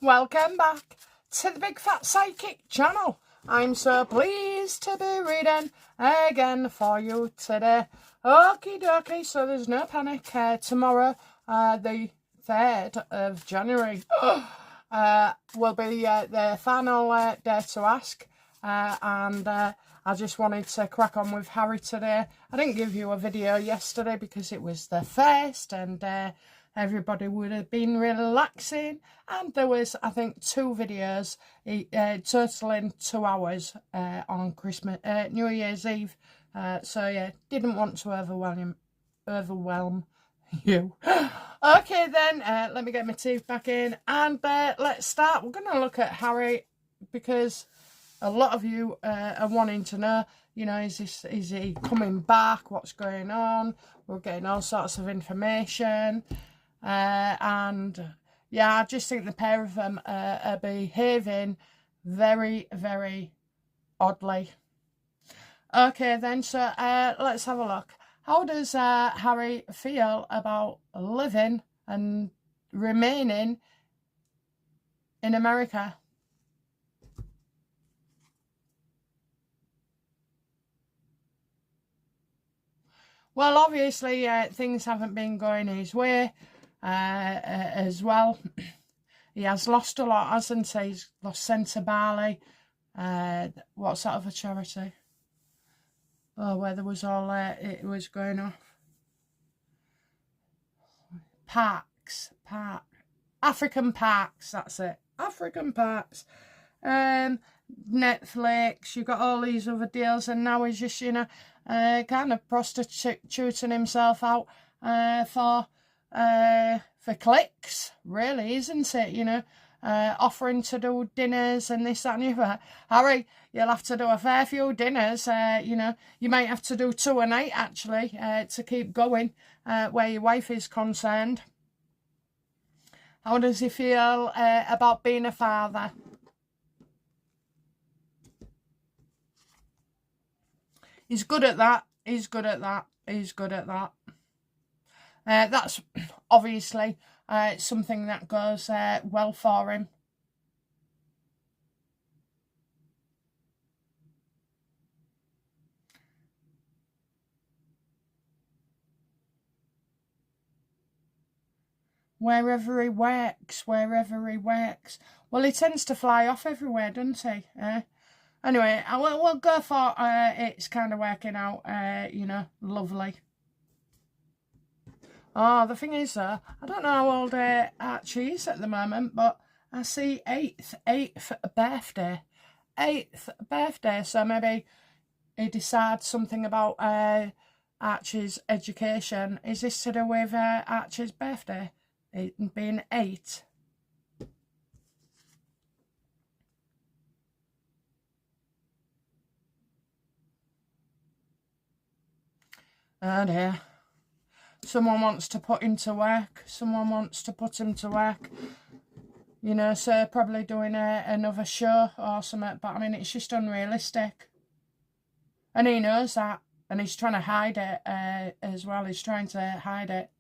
Welcome back to the Big Fat Psychic channel. I'm so pleased to be reading again for you today. Okie dokie, so there's no panic. Tomorrow, the 3rd of January, will be the final day to ask. And I just wanted to crack on with Harry today. I didn't give you a video yesterday because it was the first and everybody would have been relaxing, and there was, I think, 2 videos totaling 2 hours on New Year's Eve. So yeah, didn't want to overwhelm you. Okay then, let me get my teeth back in and let's start. We're going to look at Harry because a lot of you are wanting to know, you know, is he coming back? What's going on? We're getting all sorts of information. And yeah, I just think the pair of them are behaving very, very oddly. Okay then, so let's have a look. How does Harry feel about living and remaining in America? Well, obviously, things haven't been going his way as well. He has lost a lot, hasn't he? He's lost Centre Barley. What's that other charity? Oh, where there was all it was going off. African Parks, that's it. African Parks. Netflix, you've got all these other deals, and now he's just, you know, kind of prostituting himself out for clicks, really, isn't it? You know, offering to do dinners and this, that and the other. Harry, you'll have to do a fair few dinners. You know, you might have to do 2 a night, actually, to keep going where your wife is concerned. How does he feel about being a father? He's good at that. He's good at that. He's good at that. That's obviously something that goes well for him. Wherever he works. Well, he tends to fly off everywhere, doesn't he? Anyway, we'll go for it's kind of working out, you know, lovely. Oh, the thing is, though, I don't know how old Archie is at the moment, but I see 8th birthday. 8th birthday, so maybe he decides something about Archie's education. Is this to do with Archie's birthday? It being 8? Oh dear. Someone wants to put him to work. Someone wants to put him to work. You know, so probably doing another show or something. But I mean, it's just unrealistic. And he knows that. And he's trying to hide it as well. He's trying to hide it.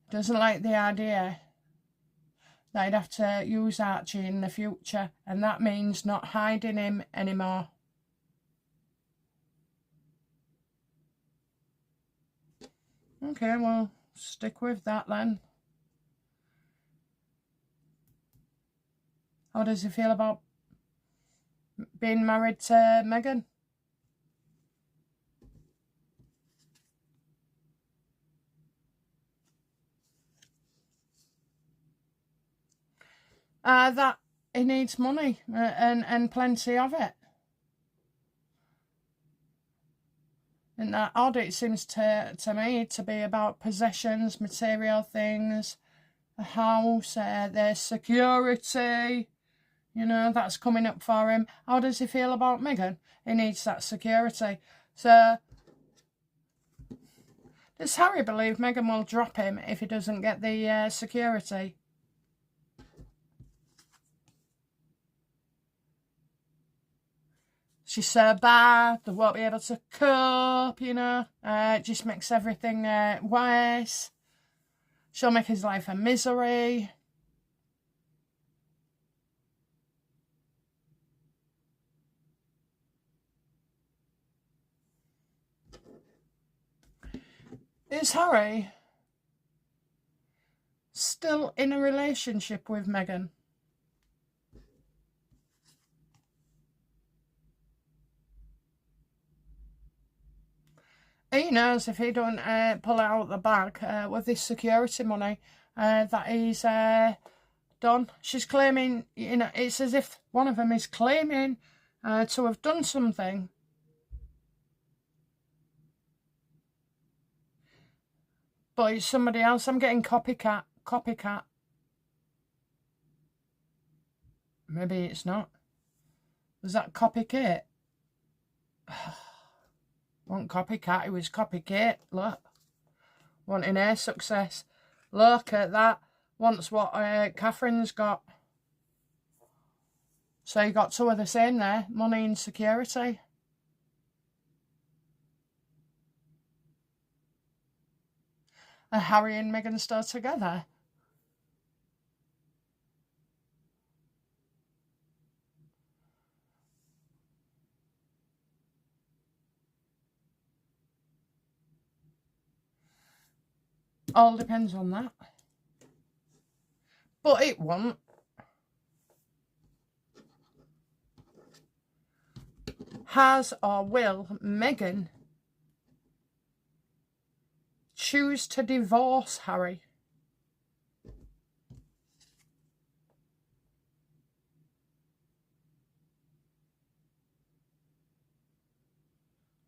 Doesn't like the idea that he'd have to use Archie in the future. And that means not hiding him anymore. Okay, well, stick with that then. How does he feel about being married to Meghan? That he needs money and plenty of it. And that audit seems to me to be about possessions, material things, a house, their security. You know, that's coming up for him. How does he feel about Meghan? He needs that security. So, does Harry believe Meghan will drop him if he doesn't get the security? she's so bad, they won't be able to cope, you know. It just makes everything worse. She'll make his life a misery. Is Harry still in a relationship with Meghan? He knows if he don't pull out the bag with this security money that he's done. She's claiming, you know, it's as if one of them is claiming to have done something. But it's somebody else. I'm getting copycat. Maybe it's not. Was that copycat? Wasn't copycat, it was copycat. Look. Wanting her success. Look at that. Wants what Catherine's got. So you got two of the same there. Money and security. Are Harry and Meghan still together? All depends on that. But it won't. Has or will Meghan choose to divorce Harry?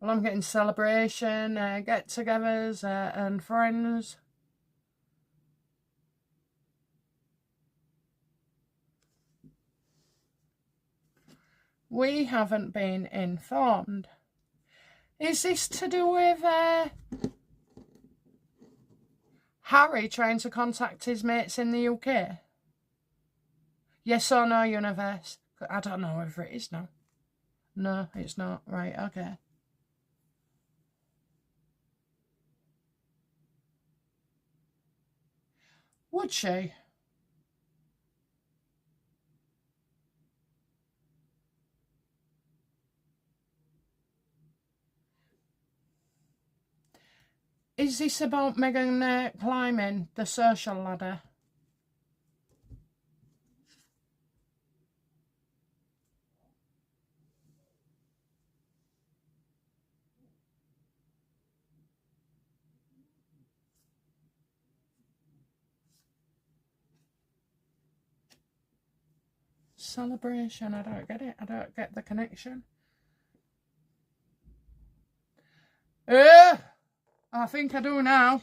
Well, I'm getting celebration, get-togethers and friends. We haven't been informed. Is this to do with Harry trying to contact his mates in the UK? Yes or no, universe? I don't know whether it is now. No, it's not. Right, okay. Would she? Is this about Meghan climbing the social ladder? Celebration, I don't get it. I don't get the connection. I think I do now.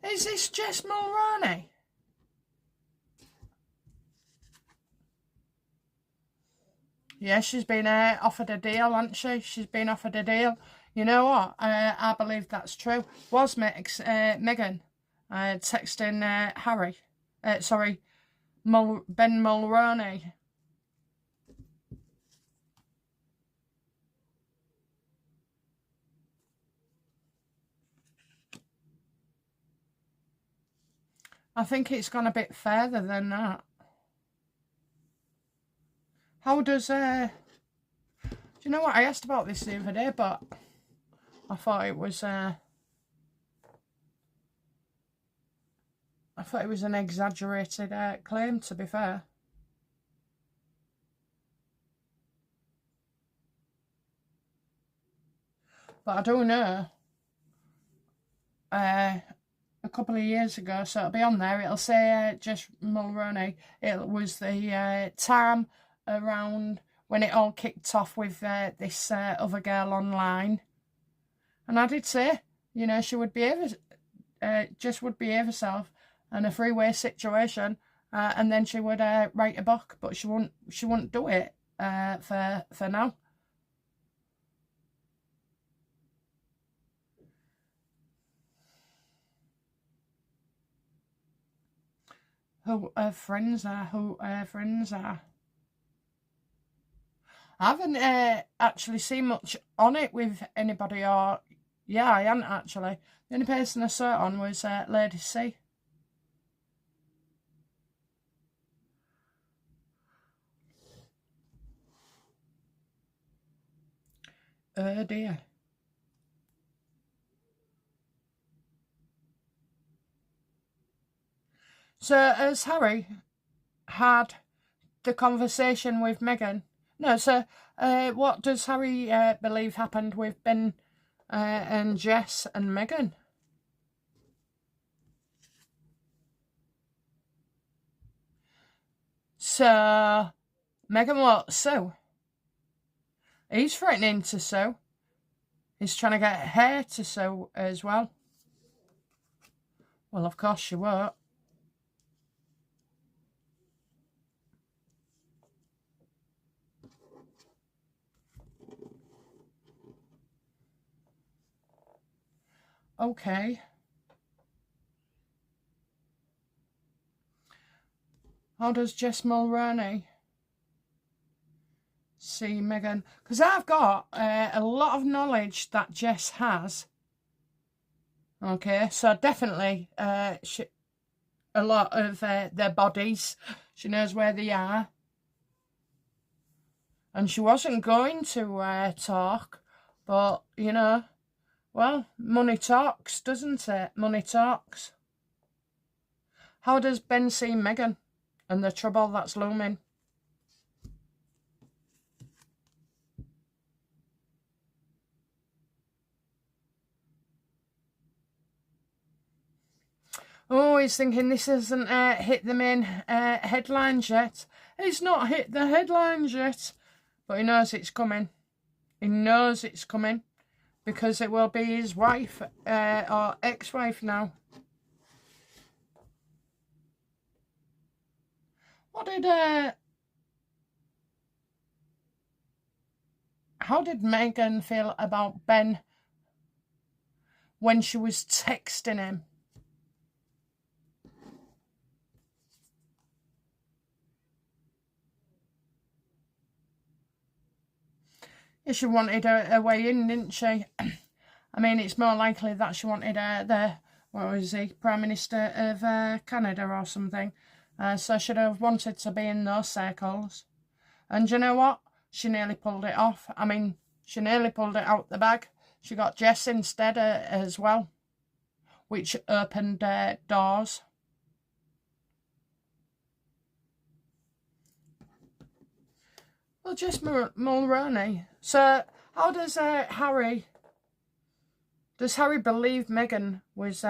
Is this Jess Mulroney? Yeah, she's been offered a deal, hasn't she? She's been offered a deal. You know what? I believe that's true. Was Meghan texting Harry? Sorry, Ben Mulroney. I think it's gone a bit further than that. How does do you know what? I asked about this the other day, but I thought it was an exaggerated claim, to be fair. But I do know a couple of years ago, so it'll be on there, it'll say Jess Mulroney. It was the time around when it all kicked off with this other girl online. And I did say, you know, she would behave, Jess would behave herself in a freeway situation, and then she would write a book, but she wouldn't do it for now. Who her friends are, I haven't actually seen much on it with anybody, or yeah, I haven't actually. The only person I saw it on was Lady C. Oh dear. So has Harry had the conversation with Meghan? No, so what does Harry believe happened with Ben and Jess and Meghan? So Meghan what? Sue? He's threatening to sue. He's trying to get her to sue as well. Well, of course she won't. Okay. How does Jess Mulroney see Meghan? Because I've got a lot of knowledge that Jess has. Okay, so definitely a lot of their bodies. She knows where they are. And she wasn't going to talk, but, you know, well, money talks, doesn't it? Money talks. How does Ben see Meghan and the trouble that's looming? Oh, he's thinking this hasn't hit the main headlines yet. It's not hit the headlines yet, but he knows it's coming. He knows it's coming because it will be his wife or ex-wife now. What did how did Meghan feel about Ben when she was texting him? Yeah, she wanted her way in, didn't she? I mean, it's more likely that she wanted the, what was he, Prime Minister of Canada or something. So she'd have wanted to be in those circles. And you know what? She nearly pulled it off. I mean, she nearly pulled it out the bag. She got Jess instead as well, which opened doors. Well, Jess Mulroney. So, how does Harry... Does Harry believe Meghan was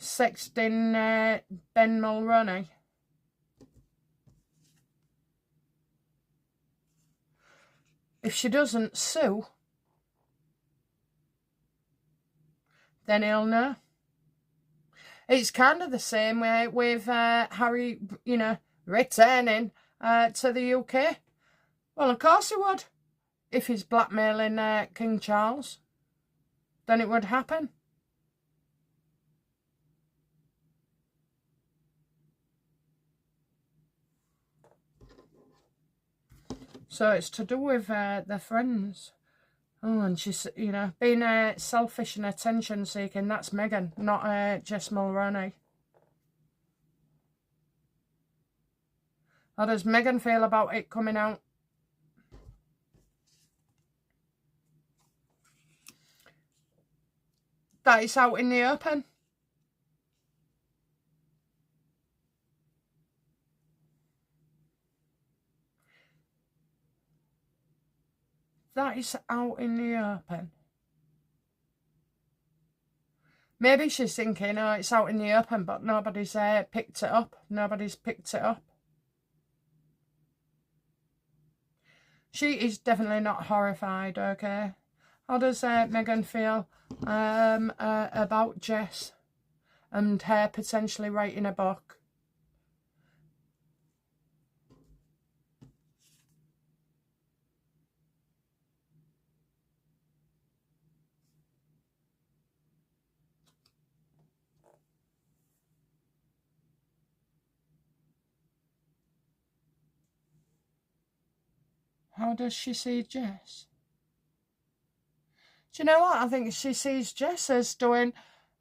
sexting Ben Mulroney? If she doesn't sue, then he'll know. It's kind of the same way with Harry, you know, returning to the UK. Well, of course he would. If he's blackmailing King Charles, then it would happen. So it's to do with their friends. Oh, and she's, you know, being selfish and attention-seeking. That's Meghan, not Jess Mulroney. How does Meghan feel about it coming out? That it's out in the open. That is out in the open. Maybe she's thinking, oh, it's out in the open, but nobody's picked it up. Nobody's picked it up. She is definitely not horrified, okay? How does Meghan feel about Jess and her potentially writing a book? How does she see Jess? Do you know what? I think she sees Jess as doing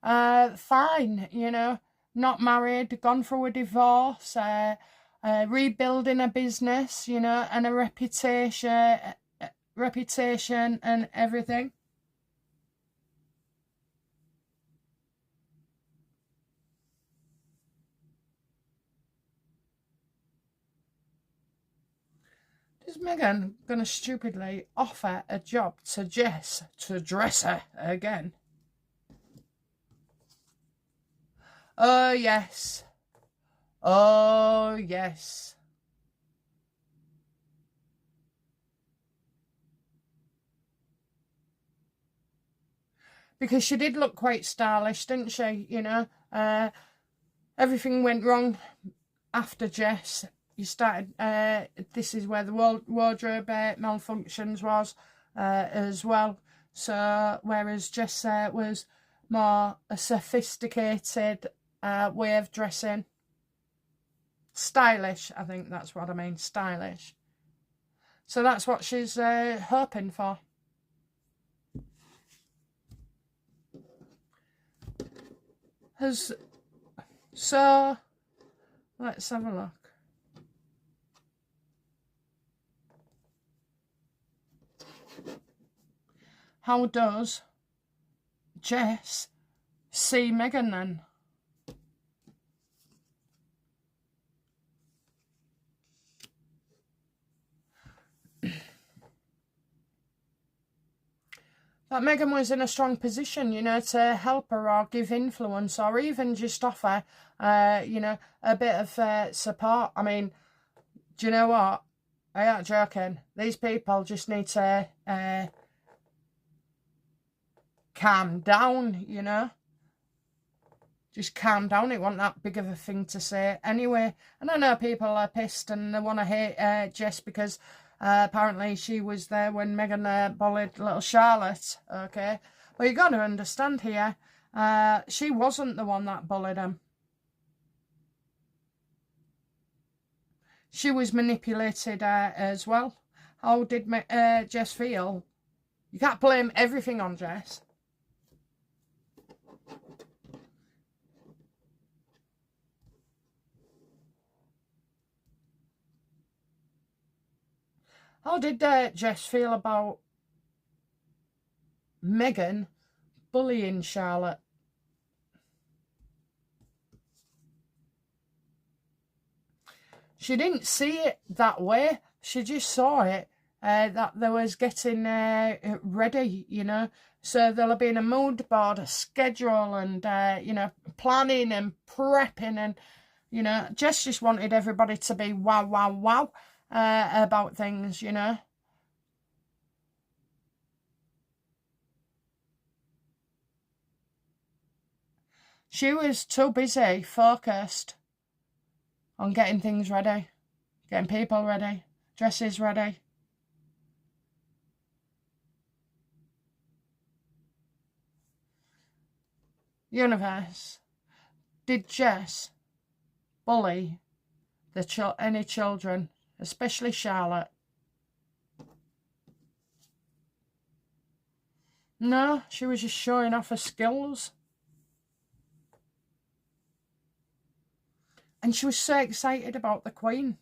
fine, you know, not married, gone through a divorce, rebuilding a business, you know, and a reputation and everything. Is Meghan gonna stupidly offer a job to Jess to dress her again? Oh yes. Oh yes. Because she did look quite stylish, didn't she? You know, everything went wrong after Jess. You started, this is where the wardrobe malfunctions was as well. So, whereas Jess was more a sophisticated way of dressing. Stylish, I think that's what I mean, stylish. So that's what she's hoping for. So, let's have a look. How does Jess see Meghan then? That Meghan was in a strong position, you know, to help her or give influence or even just offer, you know, a bit of support. I mean, do you know what? I ain't joking. These people just need to calm down, you know. Just calm down. It wasn't that big of a thing to say anyway. And I know people are pissed and they want to hate Jess because apparently she was there when Meghan bullied little Charlotte, okay? But you got to understand here, she wasn't the one that bullied him. She was manipulated as well. How did Jess feel? You can't blame everything on Jess. How did Jess feel about Meghan bullying Charlotte? She didn't see it that way. She just saw it that they was getting ready, you know. So there'll be a mood board, a schedule, and you know, planning and prepping, and you know, Jess just wanted everybody to be wow, wow, wow about things, you know. She was too busy, focused on getting things ready, getting people ready, dresses ready. Universe, did Jess bully any children, especially Charlotte? No, she was just showing off her skills. And she was so excited about the Queen.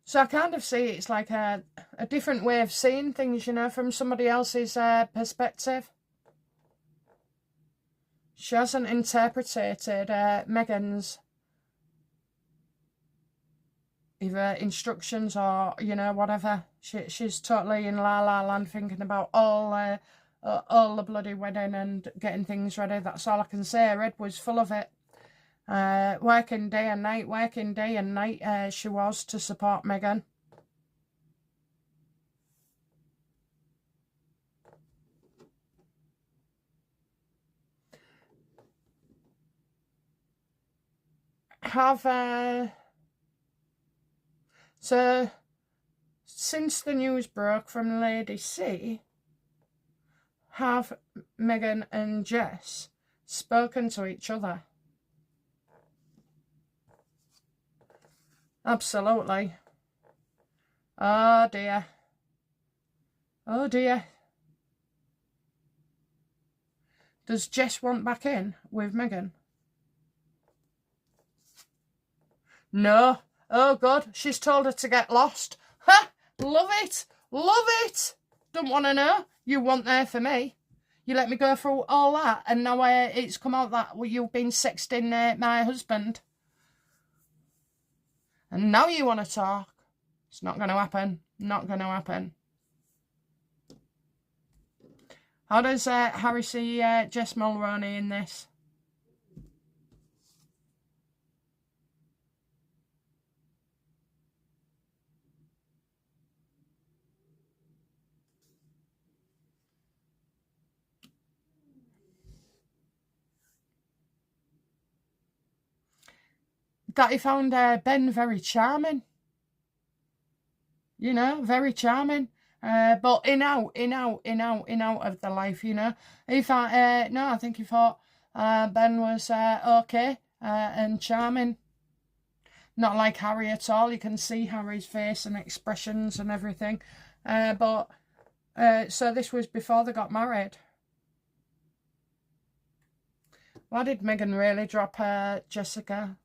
So I kind of see it's like a different way of seeing things, you know, from somebody else's perspective. She hasn't interpreted Meghan's either instructions or, you know, whatever. She's totally in la la land thinking about all the bloody wedding and getting things ready. That's all I can say. Red was full of it. Working day and night, she was to support Meghan. So since the news broke from Lady C, have Meghan and Jess spoken to each other? Absolutely. Oh dear. Oh dear. Does Jess want back in with Meghan? No. Oh God, she's told her to get lost. Ha! Love it. Love it. Don't want to know. You weren't there for me. You let me go through all that, and now it's come out that you've been sexting my husband. And now you want to talk. It's not going to happen. Not going to happen. How does Harry see Jess Mulroney in this? That he found Ben very charming. You know, very charming. But in out of the life, you know. He thought, no, I think he thought Ben was okay and charming. Not like Harry at all. You can see Harry's face and expressions and everything. So this was before they got married. Why did Meghan really drop Jessica?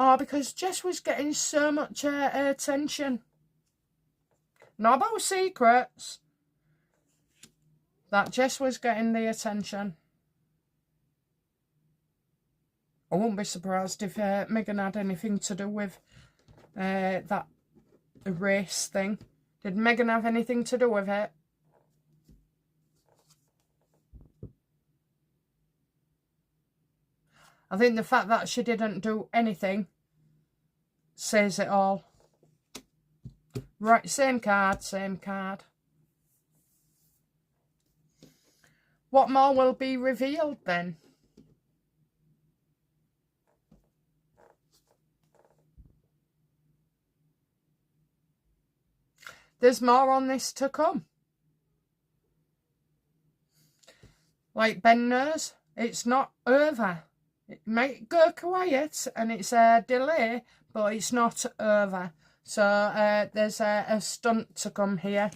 Oh, because Jess was getting so much attention. Not about secrets. That Jess was getting the attention. I wouldn't be surprised if Meghan had anything to do with that race thing. Did Meghan have anything to do with it? I think the fact that she didn't do anything says it all. Right, same card, same card. What more will be revealed then? There's more on this to come. Like Ben knows, it's not over. It might go quiet and it's a delay, but it's not over. So there's a stunt to come here.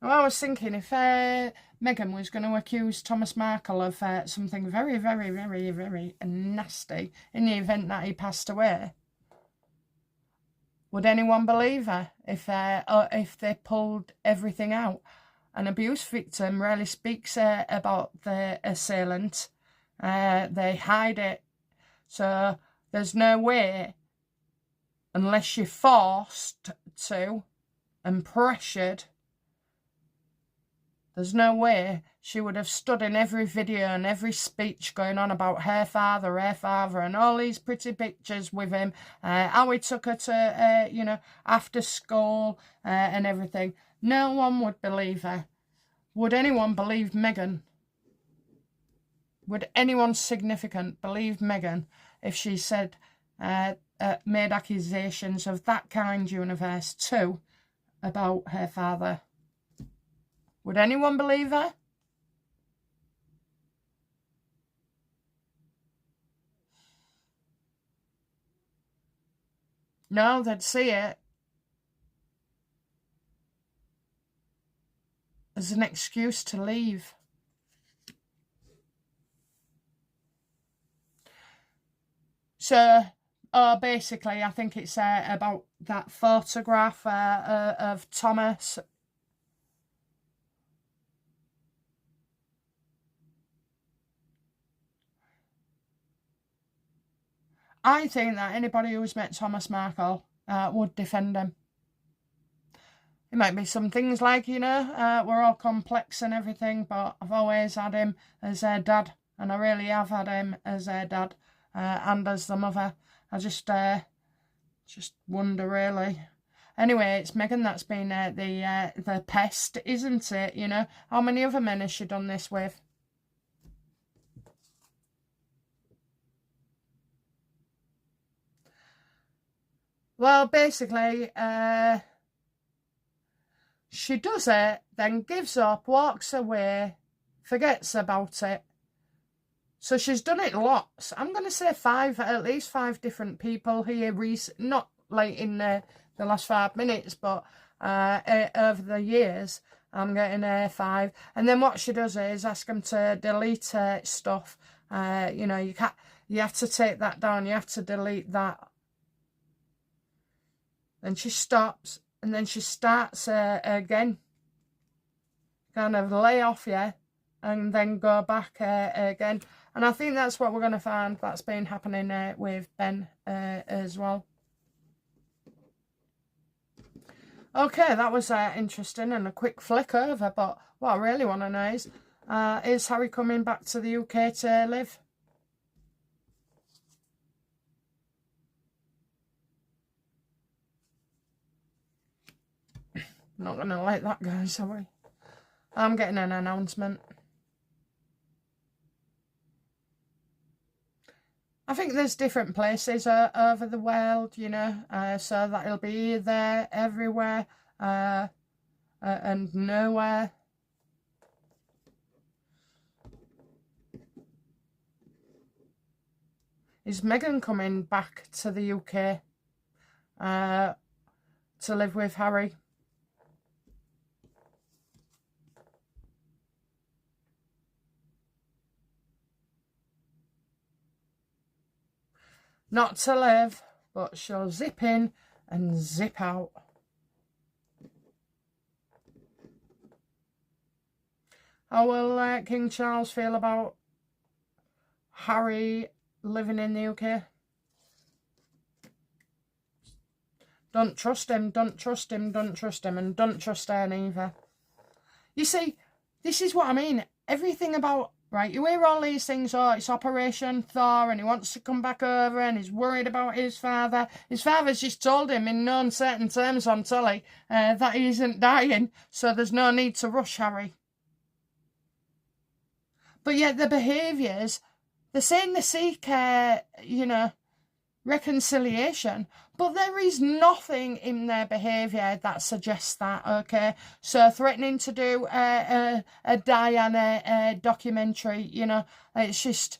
Now, I was thinking if Meghan was going to accuse Thomas Markle of something very, very, very, very nasty in the event that he passed away, would anyone believe her if they pulled everything out? An abuse victim rarely speaks about the assailant. They hide it. So there's no way, unless you're forced to and pressured, there's no way she would have stood in every video and every speech going on about her father, and all these pretty pictures with him, how he took her to, after school and everything. No one would believe her. Would anyone believe Meghan? Would anyone significant believe Meghan if she said, made accusations of that kind, universe, too, about her father? Would anyone believe her? No, they'd see it as an excuse to leave. So, basically, I think it's about that photograph of Thomas. I think that anybody who's met Thomas Markle would defend him. It might be some things like, we're all complex and everything, but I've always had him as a dad, and I really have had him as a dad and as the mother. I just wonder, really. Anyway, it's Meghan that's been the pest, isn't it? How many other men has she done this with? Well, basically, She does it, then gives up, walks away, forgets about it. So she's done it lots. I'm going to say at least five different people here, not like in the last 5 minutes, but over the years, I'm getting 5. And then what she does is ask them to delete stuff. You know, you have to take that down. You have to delete that. Then she stops, and then she starts again. Kind of lay off, yeah, and then go back again. And I think that's what we're going to find that's been happening with Ben as well. Okay, that was interesting and a quick flick over, but what I really want to know is Harry coming back to the UK to live? Not going to let that go, sorry. I'm getting an announcement. I think there's different places over the world, you know, so that it'll be there, everywhere, and nowhere. Is Meghan coming back to the UK to live with Harry? Not to live, but she'll zip in and zip out. How will King Charles feel about Harry living in the UK? Don't trust him, don't trust him, don't trust him, and don't trust her neither. You see, this is what I mean. Everything about, right, you hear all these things, oh, it's Operation Thor, and he wants to come back over, and he's worried about his father. His father's just told him in no uncertain terms on telly that he isn't dying, so there's no need to rush Harry. But yet the behaviours, they're saying they seek, you know, reconciliation, but there is nothing in their behaviour that suggests that, okay? So threatening to do a Diana documentary, you know, it's just,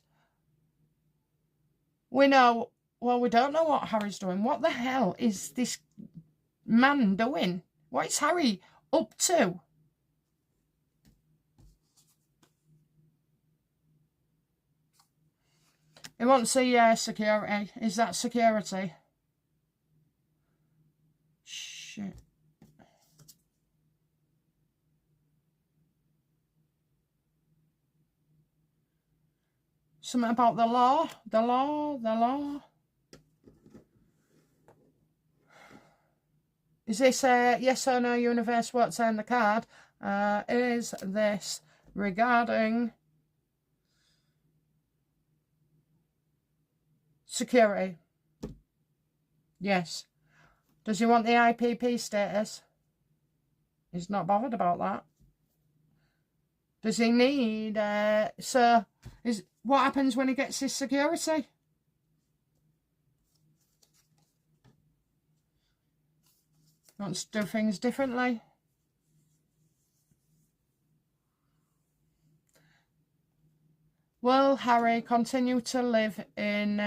we know, well, we don't know what Harry's doing. What the hell is this man doing? What is Harry up to? He wants the security. Is that security? Shit. Something about the law. The law. Is this a yes or no universe what's on the card? Is this regarding security? Yes. Does he want the IPP status? He's not bothered about that. Does he need, what happens when he gets his security? Wants to do things differently. Will Harry continue to live in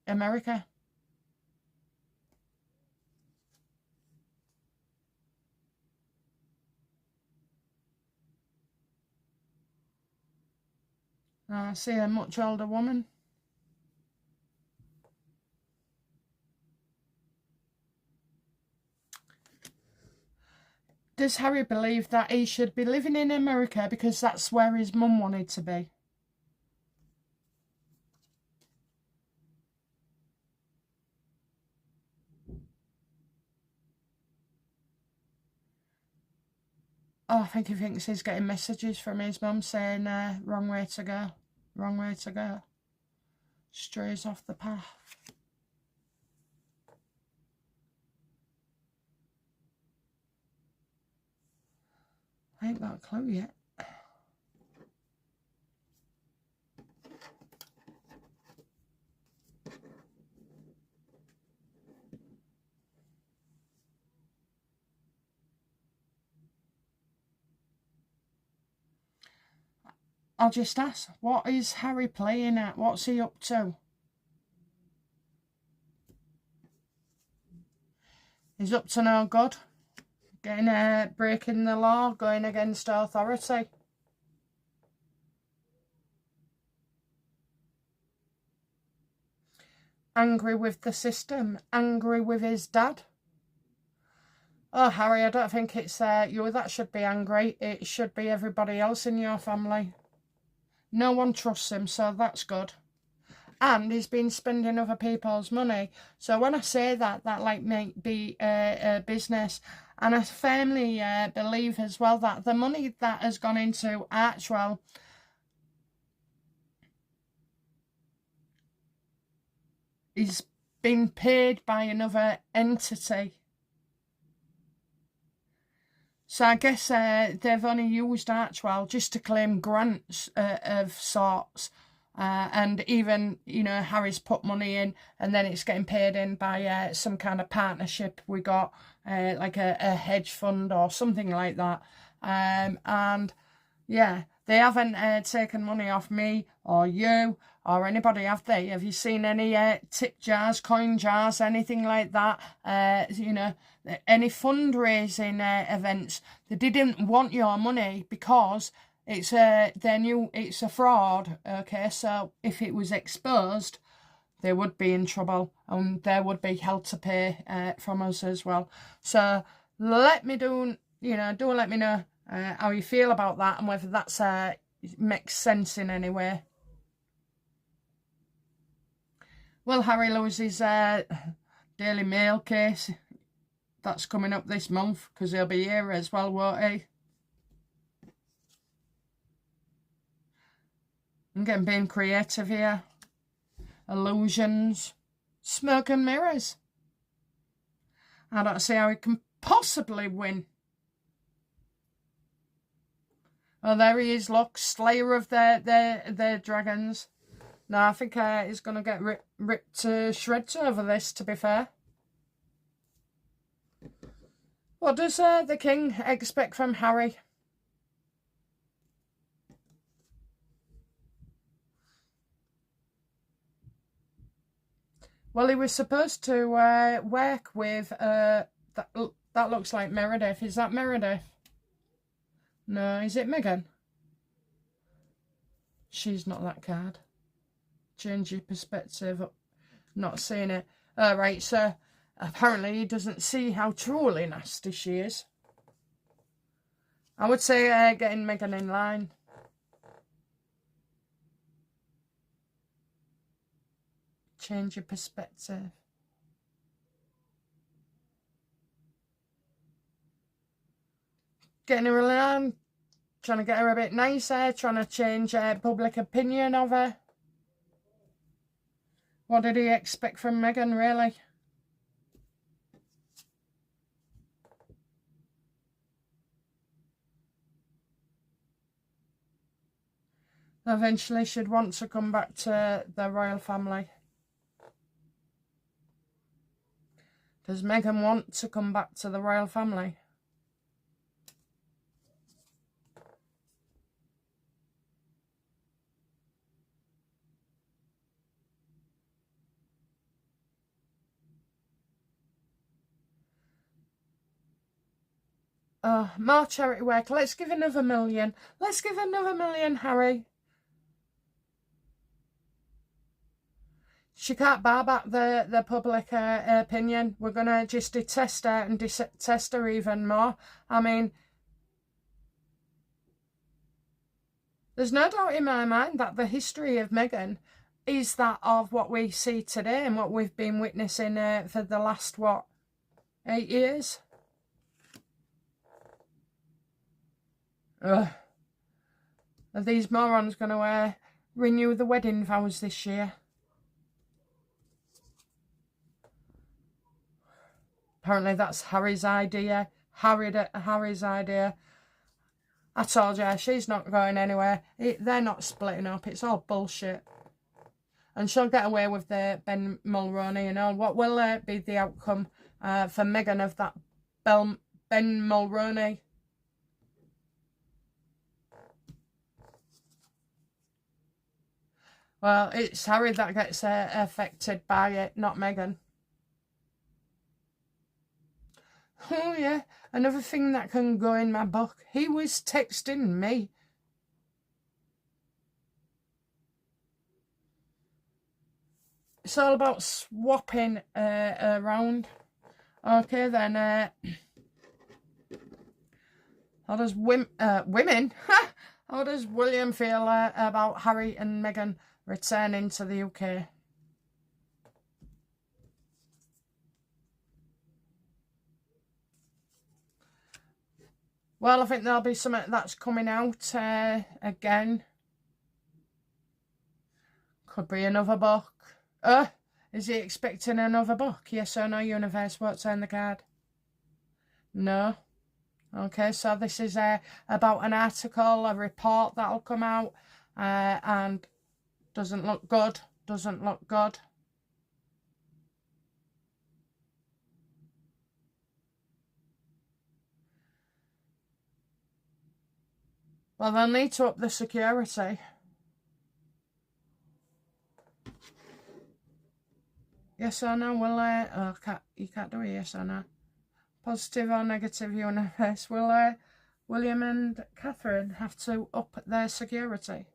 America? I see a much older woman. Does Harry believe that he should be living in America because that's where his mum wanted to be? Oh, I think he thinks he's getting messages from his mum saying, wrong way to go, wrong way to go. Strays off the path. I ain't got a clue yet. I'll just ask, what is Harry playing at? What's he up to? He's up to no good. Breaking the law, going against authority. Angry with the system, angry with his dad. Oh, Harry, I don't think it's you that should be angry. It should be everybody else in your family. No one trusts him, so that's good. And he's been spending other people's money. So when I say that like may be a business. And I firmly believe as well that the money that has gone into Archwell is being paid by another entity. So I guess they've only used Archwell just to claim grants of sorts. And even, you know, Harry's put money in and then it's getting paid in by some kind of partnership we got, like a hedge fund or something like that. And yeah, they haven't taken money off me or you or anybody, have they? Have you seen any tip jars, coin jars, anything like that? You know, any fundraising events? They didn't want your money because it's it's a fraud. Okay, so if it was exposed, they would be in trouble and there would be hell to pay from us as well. So let me do let me know how you feel about that and whether that's makes sense in any way. Will Harry lose his Daily Mail case? That's coming up this month because he'll be here as well, won't he? I'm getting being creative here. Illusions. Smoke and mirrors. I don't see how he can possibly win. Oh, there he is, look. Slayer of their dragons. No, I think he's going to get ripped to shreds over this, to be fair. What does the king expect from Harry? Well, he was supposed to work with, that looks like Meredith. Is that Meredith? No, is it Meghan? She's not that card. Change your perspective. Not seeing it. Right, so apparently he doesn't see how truly nasty she is. I would say getting Meghan in line. Change your perspective. Getting her around, trying to get her a bit nicer, trying to change public opinion of her. What did he expect from Meghan, really? Eventually she'd want to come back to the royal family. Does Meghan want to come back to the royal family? Oh, more charity work. Let's give another million. Let's give another million, Harry. She can't bar back the public opinion. We're going to just detest her and detest her even more. I mean, there's no doubt in my mind that the history of Meghan is that of what we see today and what we've been witnessing for the last, 8 years? Ugh. Are these morons going to renew the wedding vows this year? Apparently that's Harry's idea. Harry's idea. I told you, she's not going anywhere. They're not splitting up. It's all bullshit. And she'll get away with the Ben Mulroney and all. What will be the outcome for Meghan of that Ben Mulroney? Well, it's Harry that gets affected by it, not Meghan. Oh, yeah. Another thing that can go in my book. He was texting me. It's all about swapping around. Okay, then. How does women? How does William feel about Harry and Meghan returning to the UK? Well, I think there'll be something that's coming out again. Could be another book. Is he expecting another book? Yes or no, universe? What's on the card? No. Okay, so this is about an article, a report that'll come out, and doesn't look good. Doesn't look good. Well, they'll need to up the security. Yes or no? Will you can't do a yes or no. Positive or negative universe? Will William and Catherine have to up their security?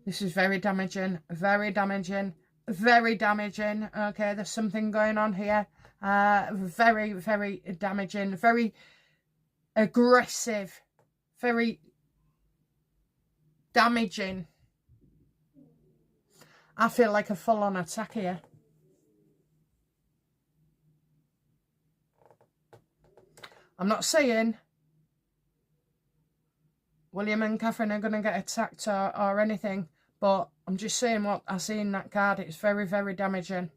This is very damaging. Very damaging. Very damaging. Okay, there's something going on here. Very, very damaging. Very aggressive. Very damaging. I feel like a full-on attack here. I'm not saying William and Catherine are going to get attacked or anything, but I'm just saying what I see in that card. It's very, very damaging.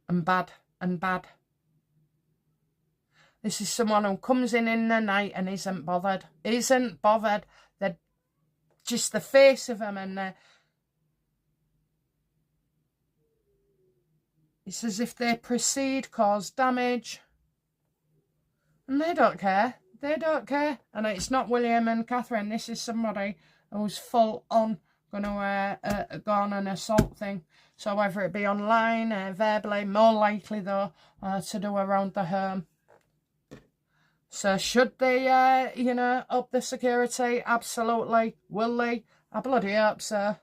And bad. And bad. This is someone who comes in the night and isn't bothered. Isn't bothered. They're just the face of them, and it's as if they proceed, cause damage. And they don't care. They don't care. And it's not William and Catherine. This is somebody who's full on going to go on an assault thing. So whether it be online, verbally, more likely though, to do around the home. So should they, up the security? Absolutely. Will they? I bloody hope so.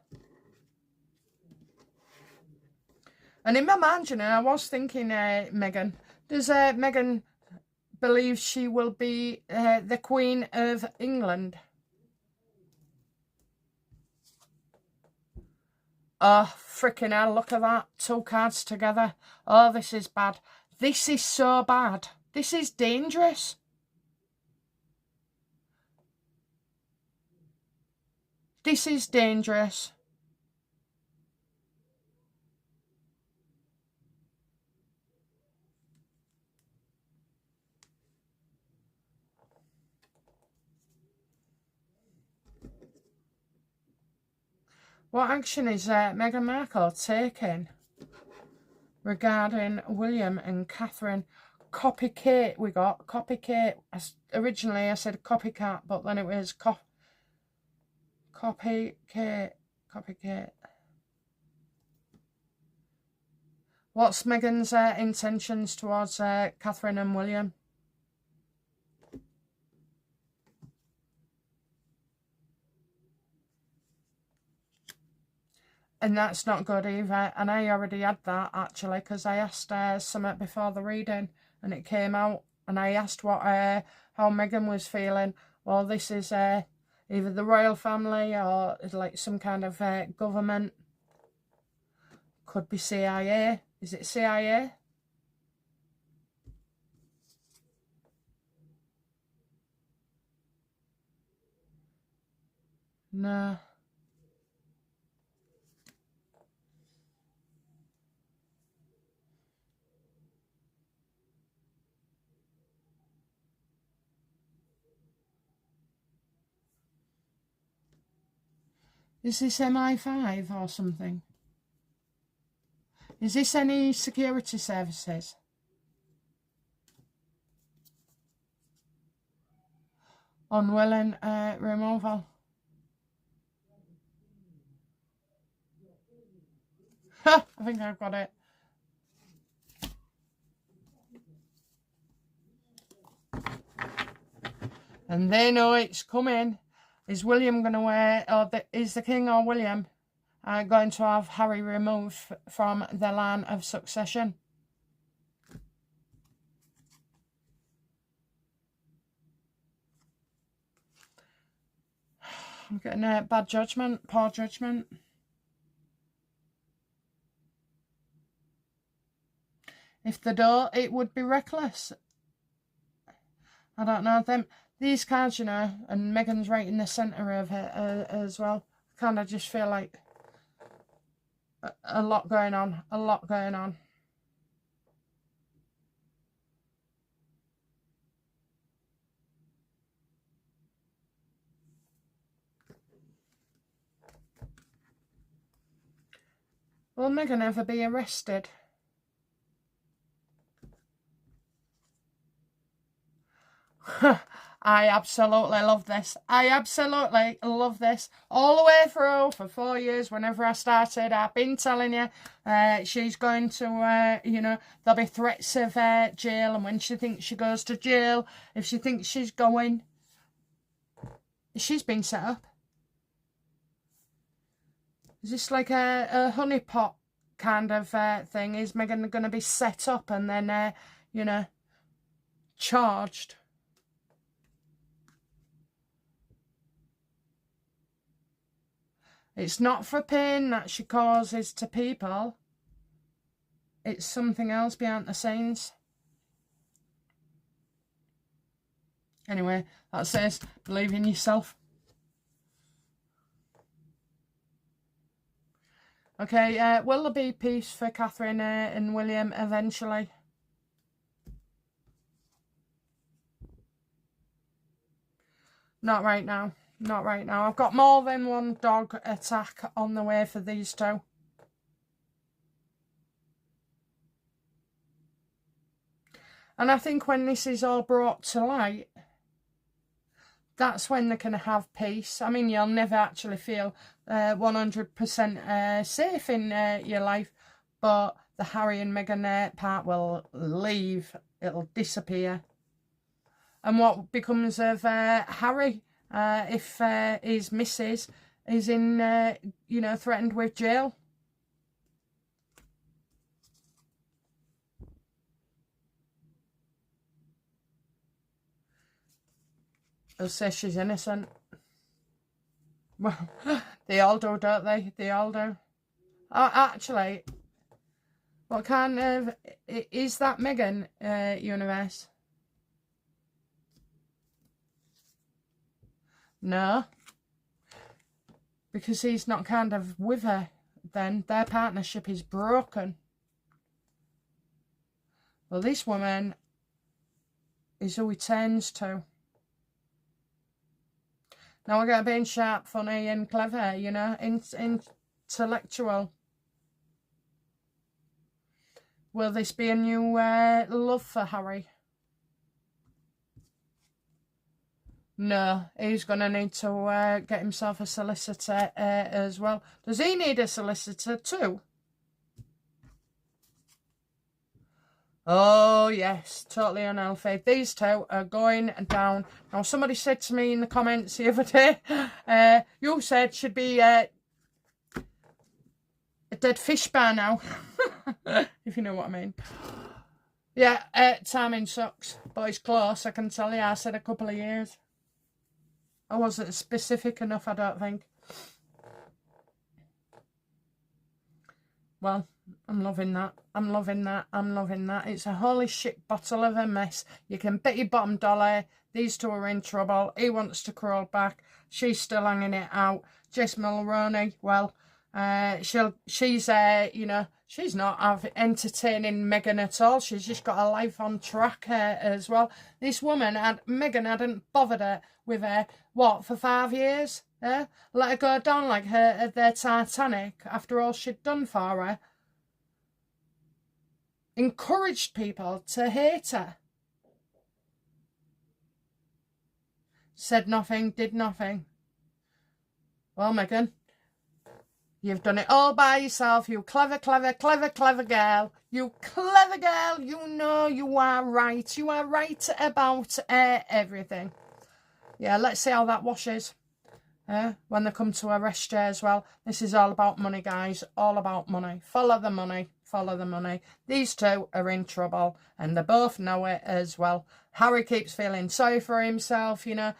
And in my mind, I was thinking, Meghan, does Meghan believe she will be the Queen of England? Oh, freaking hell, look at that. 2 cards together. Oh, this is bad. This is so bad. This is dangerous. This is dangerous. What action is Meghan Markle taking regarding William and Catherine? Copycat, we got. Copycat. Originally I said copycat, but then it was copycat. What's Meghan's intentions towards Catherine and William? And that's not good either. And I already had that, actually, because I asked something before the reading, and it came out. And I asked how Meghan was feeling. Well, this is either the royal family or like some kind of government. Could be CIA. Is it CIA? No. Is this MI5 or something? Is this any security services? unwilling removal. I think I've got it. And they know it's coming. Is William going to wear, or is the King or William going to have Harry removed from the line of succession? I'm getting a bad judgment, poor judgment. If they don't, it would be reckless. I don't know them. These cards, you know, and Meghan's right in the centre of it as well. Kind of just feel like a lot going on. A lot going on. Will Meghan ever be arrested? I absolutely love this. I absolutely love this. All the way through for 4 years, whenever I started, I've been telling you she's going to, you know, there'll be threats of jail. And when she thinks she goes to jail, if she thinks she's going, she's been set up. Is this like a honeypot kind of thing? Is Meghan going to be set up and then, you know, charged? It's not for pain that she causes to people. It's something else behind the scenes. Anyway, that says, believe in yourself. Okay, will there be peace for Catherine and William eventually? Not right now. Not right now. I've got more than one dog attack on the way for these two. And I think when this is all brought to light, that's when they can have peace. I mean, you'll never actually feel 100% safe in your life, but the Harry and Meghan part will leave. It'll disappear. And what becomes of Harry if his missus is in, you know, threatened with jail? They'll say she's innocent. Well, they all do, don't they? They all do. Oh, actually, what kind of... Is that Meghan universe? No. Because he's not kind of with her, then. Their partnership is broken. Well, this woman is who he turns to. Now we're going to be sharp, funny and clever, you know, intellectual. Will this be a new love for Harry? No, he's going to need to get himself a solicitor as well. Does he need a solicitor too? Oh, yes, totally unhealthy. These two are going down. Now, somebody said to me in the comments the other day, you said she'd be a dead fish by now, if you know what I mean. Yeah, timing sucks, but it's close, I can tell you. I said a couple of years. I wasn't specific enough, I don't think. Well, I'm loving that. I'm loving that. I'm loving that. It's a holy shit bottle of a mess. You can bet your bottom dollar these two are in trouble. He wants to crawl back. She's still hanging it out. Jess Mulroney, well, she's you know, she's not entertaining Meghan at all. She's just got a life on track as well. This woman, Meghan hadn't bothered her with her, what, for 5 years? Yeah? Let her go down like their Titanic after all she'd done for her. Encouraged people to hate her. said nothing, did nothing. Well, Meghan, you've done it all by yourself, you clever, clever, clever, clever girl. You clever girl, you know you are right. You are right about everything. Yeah, let's see how that washes. When they come to arrest you as well. This is all about money, guys. All about money. Follow the money. Follow the money. These two are in trouble, and they both know it as well. Harry keeps feeling sorry for himself, you know.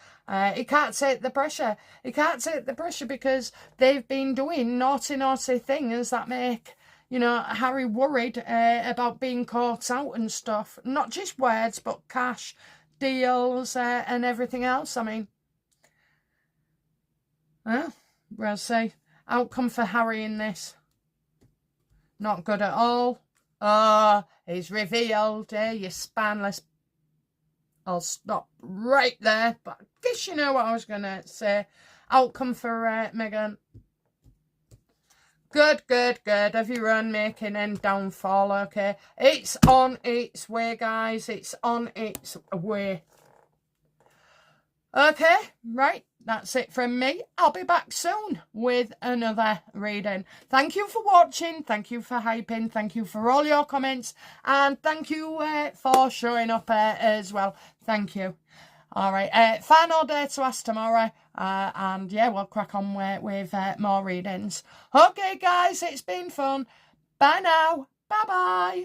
He can't take the pressure. He can't take the pressure because they've been doing naughty, naughty things that make, you know, Harry worried about being caught out and stuff. Not just words, but cash, deals, and everything else. I mean, we'll see. Outcome for Harry in this. Not good at all. Oh, he's revealed. You spineless. I'll stop right there. But I guess you know what I was going to say. Outcome for Meghan. Good, good, good. Everyone making end downfall, okay? It's on its way, guys. It's on its way. Okay, right. That's it from me. I'll be back soon with another reading. Thank you for watching. Thank you for hyping. Thank you for all your comments. And thank you for showing up as well. Thank you. All right. Final day to ask tomorrow. And yeah, we'll crack on with more readings. Okay, guys. It's been fun. Bye now. Bye-bye.